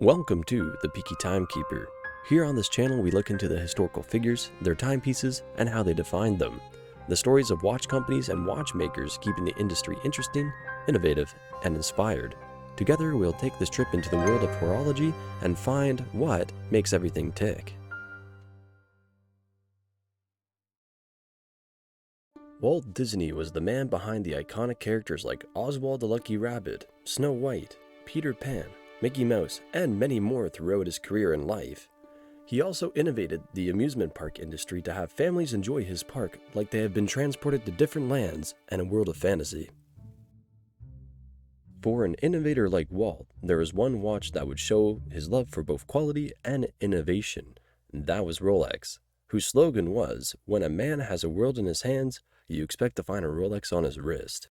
Welcome to the Peaky Timekeeper. Here on this channel we look into the historical figures, their timepieces, and how they defined them. The stories of watch companies and watchmakers keeping the industry interesting, innovative, and inspired. Together we'll take this trip into the world of horology and find what makes everything tick. Walt Disney was the man behind the iconic characters like Oswald the Lucky Rabbit, Snow White, Peter Pan, Mickey Mouse, and many more throughout his career and life. He also innovated the amusement park industry to have families enjoy his park like they have been transported to different lands and a world of fantasy. For an innovator like Walt, there is one watch that would show his love for both quality and innovation, and that was Rolex, whose slogan was, "When a man has a world in his hands, you expect to find a Rolex on his wrist."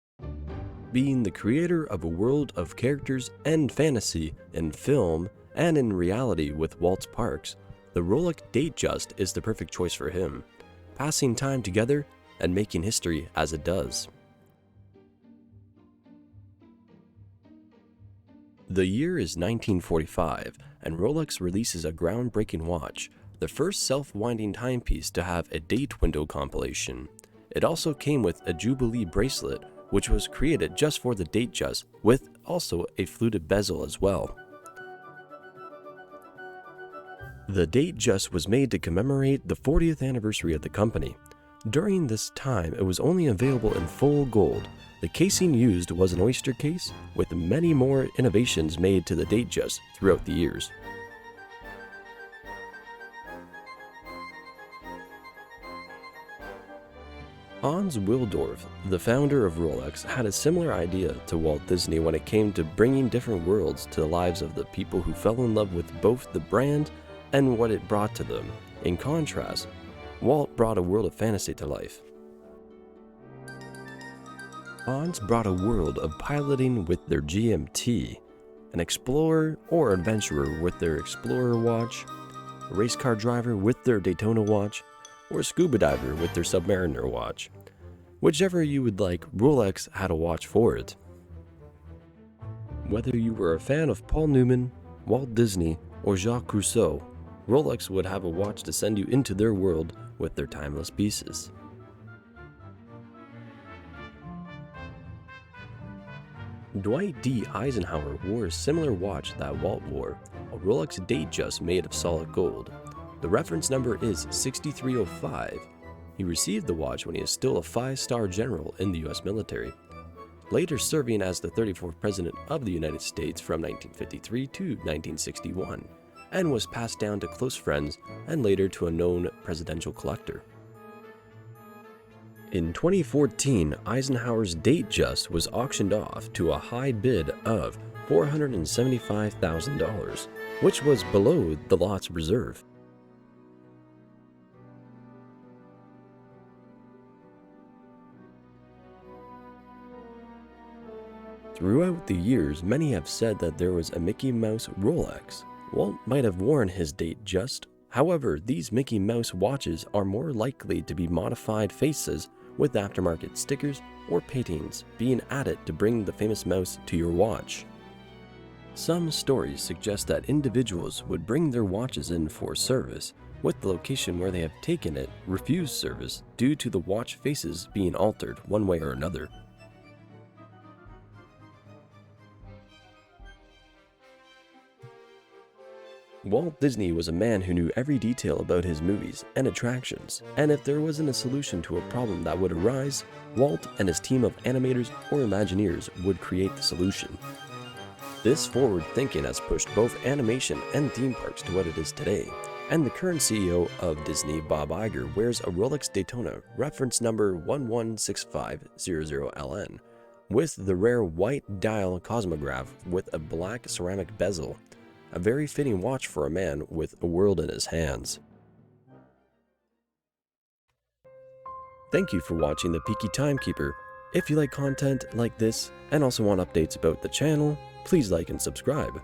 Being the creator of a world of characters and fantasy in film and in reality with Walt's parks, the Rolex Datejust is the perfect choice for him, passing time together and making history as it does. The year is 1945, and Rolex releases a groundbreaking watch, the first self-winding timepiece to have a date window compilation. It also came with a Jubilee bracelet, which was created just for the Datejust, with also a fluted bezel as well. The Datejust was made to commemorate the 40th anniversary of the company. During this time, it was only available in full gold. The casing used was an oyster case, with many more innovations made to the Datejust throughout the years. Hans Wilsdorf, the founder of Rolex, had a similar idea to Walt Disney when it came to bringing different worlds to the lives of the people who fell in love with both the brand and what it brought to them. In contrast, Walt brought a world of fantasy to life. Hans brought a world of piloting with their GMT, an explorer or adventurer with their Explorer watch, a race car driver with their Daytona watch, or a scuba diver with their Submariner watch. Whichever you would like, Rolex had a watch for it. Whether you were a fan of Paul Newman, Walt Disney, or Jacques Cousteau, Rolex would have a watch to send you into their world with their timeless pieces. Dwight D. Eisenhower wore a similar watch that Walt wore, a Rolex Datejust made of solid gold. The reference number is 6305. He received the watch when he is still a 5-star general in the US military, later serving as the 34th President of the United States from 1953 to 1961, and was passed down to close friends and later to a known presidential collector. In 2014, Eisenhower's Datejust was auctioned off to a high bid of $475,000, which was below the lot's reserve. Throughout the years, many have said that there was a Mickey Mouse Rolex. Walt might have worn his Datejust. However, these Mickey Mouse watches are more likely to be modified faces with aftermarket stickers or paintings being added to bring the famous mouse to your watch. Some stories suggest that individuals would bring their watches in for service, with the location where they have taken it refused service due to the watch faces being altered one way or another. Walt Disney was a man who knew every detail about his movies and attractions, and if there wasn't a solution to a problem that would arise, Walt and his team of animators or Imagineers would create the solution. This forward thinking has pushed both animation and theme parks to what it is today, and the current CEO of Disney, Bob Iger, wears a Rolex Daytona reference number 116500LN, with the rare white dial cosmograph with a black ceramic bezel. A very fitting watch for a man with a world in his hands. Thank you for watching the Peaky Timekeeper. If you like content like this and also want updates about the channel, please like and subscribe.